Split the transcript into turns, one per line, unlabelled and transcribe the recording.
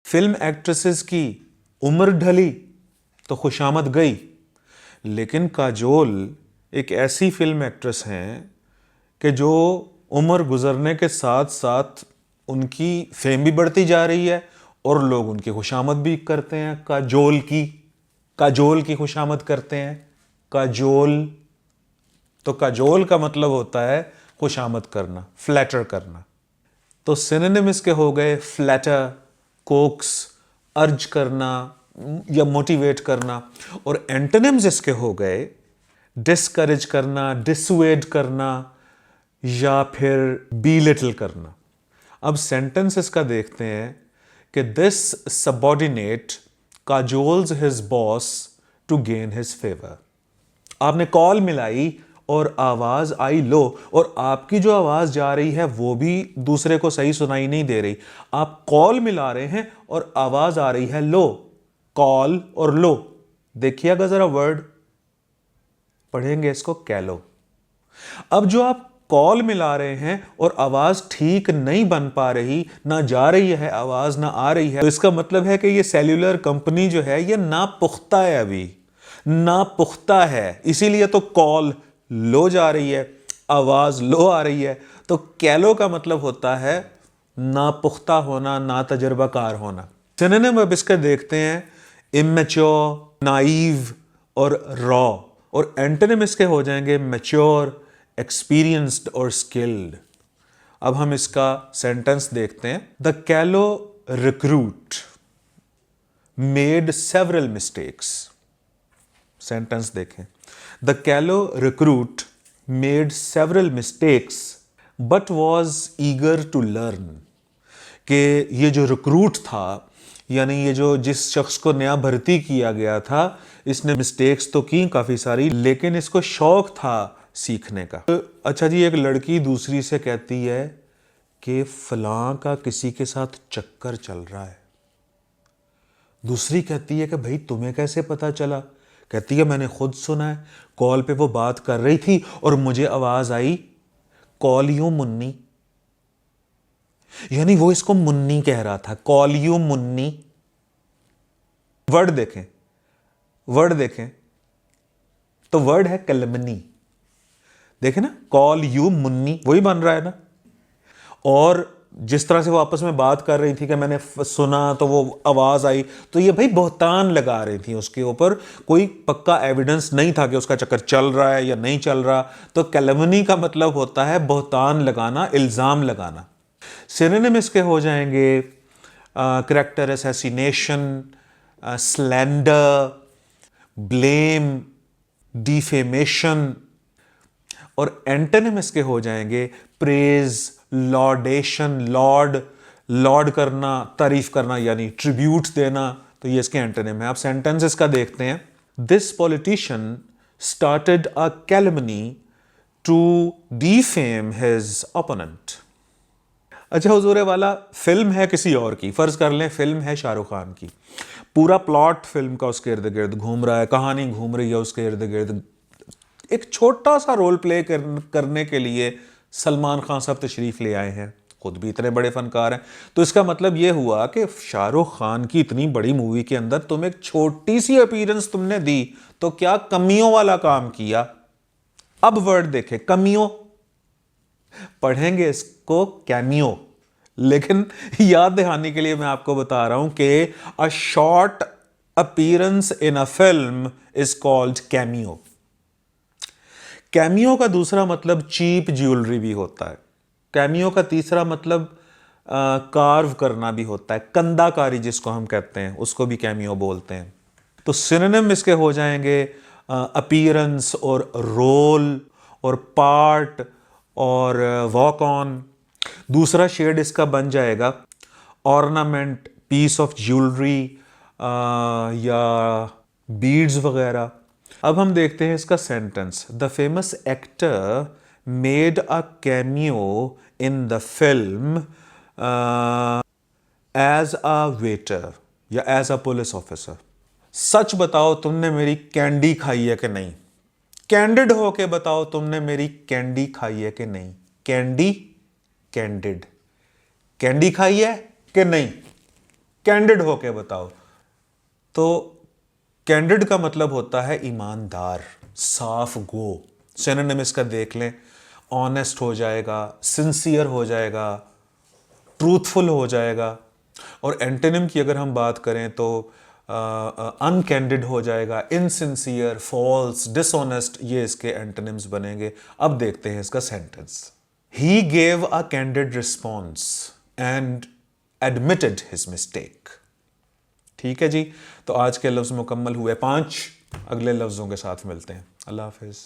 Film actresses की उम्र ढली तो खुशामद गई, लेकिन काजोल एक ऐसी फिल्म एक्ट्रेस हैं कि जो उम्र गुजरने के साथ साथ उनकी फेम भी बढ़ती जा रही है और लोग उनकी खुशामद भी करते हैं। काजोल की खुशामद करते हैं। काजोल, तो काजोल का मतलब होता है खुशामद करना, फ्लैटर करना। तो सिनोनिम इसके हो गए फ्लैटर, कोक्स, अर्ज करना या मोटिवेट करना, और एंटोनिम्स इसके हो गए डिस्करेज करना, डिसुएड करना या फिर बीलिटल करना। अब सेंटेंस इसका देखते हैं कि this subordinate cajoles his boss to gain his favour. आपने कॉल मिलाई और आवाज आई लो, और आपकी जो आवाज जा रही है वो भी दूसरे को सही सुनाई नहीं दे रही। आप कॉल मिला रहे हैं और आवाज आ रही है लो। कॉल और लो, देखिएगा जरा वर्ड, पढ़ेंगे इसको कैलो। अब जो आप कॉल मिला रहे हैं और आवाज ठीक नहीं बन पा रही, ना जा रही है आवाज ना आ रही है, तो इसका मतलब है कि ये सेल्यूलर कंपनी जो है ये नापुख्ता है, अभी नापुख्ता है, इसीलिए तो कॉल लो जा रही है, आवाज लो आ रही है। तो कैलो का मतलब होता है नापुख्ता होना, ना तजर्बाकार होना। सिनोनिम अब इसका देखते हैं इमेच्योर, नाइव और रॉ, और एंटोनिम इसके हो जाएंगे मैच्योर, एक्सपीरियंस्ड और स्किल्ड। अब हम इसका सेंटेंस देखते हैं। The callow recruit made several mistakes. Sentence देखें। The callow recruit made several mistakes but was eager to learn. कि ये जो रिक्रूट था, यानी ये जो जिस शख्स को नया भर्ती किया गया था, इसने मिस्टेक्स तो की काफ़ी सारी, लेकिन इसको शौक था सीखने का। अच्छा जी, एक लड़की दूसरी से कहती है कि फलां का किसी के साथ चक्कर चल रहा है। दूसरी कहती है कि भाई तुम्हें कैसे पता चला? कहती है मैंने खुद सुना है, कॉल पे वो बात कर रही थी और मुझे आवाज आई कॉल यू मुन्नी। यानी वो इसको मुन्नी कह रहा था, कॉल यू मुन्नी। वर्ड देखें, वर्ड देखें, तो वर्ड है कलमनी। देखें ना, कॉल यू मुन्नी वही बन रहा है ना। और जिस तरह से वो आपस में बात कर रही थी कि मैंने सुना तो वो आवाज आई, तो ये भाई बहतान लगा रही थी उसके ऊपर, कोई पक्का एविडेंस नहीं था कि उसका चक्कर चल रहा है या नहीं चल रहा। तो कैलमनी का मतलब होता है बहतान लगाना, इल्जाम लगाना। सिनोनिम इसके हो जाएंगे character assassination, slander, blame, defamation, और एंटोनिम इसके हो जाएंगे प्रेज, लॉर्डेशन, लॉर्ड करना, तारीफ करना, यानी ट्रिब्यूट देना। तो ये इसके एंटोनिम है। आप सेंटेंस इसका देखते हैं। This politician started a calumny to defame his opponent. अच्छा हुजूर वाला, फिल्म है किसी और की, फर्ज कर लें फिल्म है शाहरुख खान की, पूरा प्लॉट फिल्म का उसके इर्द गिर्द घूम रहा है, कहानी घूम रही है उसके इर्द गिर्द। एक छोटा सा रोल प्ले करने के लिए सलमान खान साहब तशरीफ ले आए हैं, खुद भी इतने बड़े फनकार हैं। तो इसका मतलब यह हुआ कि शाहरुख खान की इतनी बड़ी मूवी के अंदर तुम एक छोटी सी अपीयरेंस तुमने दी, तो क्या कमियों वाला काम किया। अब वर्ड देखें, कमियों, पढ़ेंगे इसको कैमियो, लेकिन याद दिलाने के लिए मैं आपको बता रहा हूं कि a short appearance in a film is called cameo. Cameo का दूसरा मतलब चीप ज्वेलरी भी होता है। कैमियो का तीसरा मतलब कार्व करना भी होता है, कंदाकारी जिसको हम कहते हैं, उसको भी कैमियो बोलते हैं। तो सिनोनिम इसके हो जाएंगे अपीयरेंस और रोल और पार्ट और वॉक ऑन। दूसरा शेड इसका बन जाएगा ऑर्नामेंट, पीस ऑफ ज्वेलरी या बीड्स वगैरह। अब हम देखते हैं इसका sentence. The famous actor made a cameo in the film as a waiter या एज अ पुलिस ऑफिसर। सच बताओ तुमने मेरी कैंडी खाई है कि नहीं। कैंडिड होके बताओ तुमने मेरी कैंडी खाई है कि नहीं। कैंडी, कैंडिड, कैंडी खाई है कि नहीं। कैंडिड होके बताओ। तो कैंडिड का मतलब होता है ईमानदार, साफ गो। सिनोनिम इसका देख लें, ऑनेस्ट हो जाएगा, सिंसियर हो जाएगा, ट्रूथफुल हो जाएगा। और एंटोनिम की अगर हम बात करें तो अनकैंडिड हो जाएगा, इनसिंसियर, फॉल्स, डिसऑनेस्ट, ये इसके एंटोनिम्स बनेंगे। अब देखते हैं इसका sentence. He gave a candid response and admitted his mistake. ठीक है जी, तो आज के लफ्ज मुकम्मल हुए 5। अगले लफ्जों के साथ मिलते हैं। अल्लाह हाफिज।